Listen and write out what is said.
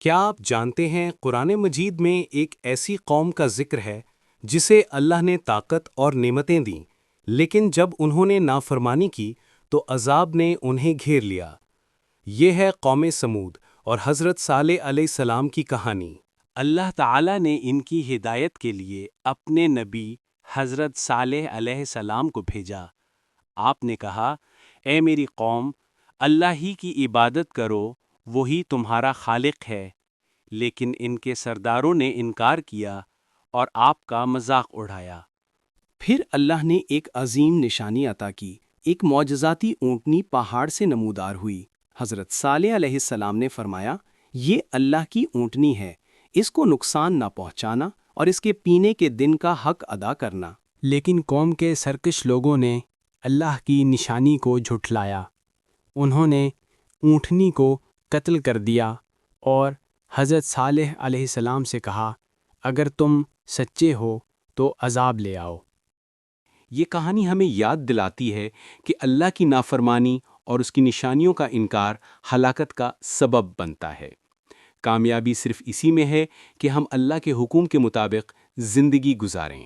کیا آپ جانتے ہیں قرآن مجید میں ایک ایسی قوم کا ذکر ہے جسے اللہ نے طاقت اور نعمتیں دیں، لیکن جب انہوں نے نافرمانی کی تو عذاب نے انہیں گھیر لیا۔ یہ ہے قوم سمود اور حضرت صالح علیہ السلام کی کہانی۔ اللہ تعالیٰ نے ان کی ہدایت کے لیے اپنے نبی حضرت صالح علیہ السلام کو بھیجا۔ آپ نے کہا، اے میری قوم، اللہ ہی کی عبادت کرو، وہی تمہارا خالق ہے۔ لیکن ان کے سرداروں نے انکار کیا اور آپ کا مذاق اڑایا۔ پھر اللہ نے ایک عظیم نشانی عطا کی، ایک معجزاتی اونٹنی پہاڑ سے نمودار ہوئی۔ حضرت صالح علیہ السلام نے فرمایا، یہ اللہ کی اونٹنی ہے، اس کو نقصان نہ پہنچانا اور اس کے پینے کے دن کا حق ادا کرنا۔ لیکن قوم کے سرکش لوگوں نے اللہ کی نشانی کو جھٹلایا۔ انہوں نے اونٹنی کو قتل کر دیا اور حضرت صالح علیہ السلام سے کہا، اگر تم سچے ہو تو عذاب لے آؤ۔ یہ کہانی ہمیں یاد دلاتی ہے کہ اللہ کی نافرمانی اور اس کی نشانیوں کا انکار ہلاکت کا سبب بنتا ہے۔ کامیابی صرف اسی میں ہے کہ ہم اللہ کے حکم کے مطابق زندگی گزاریں۔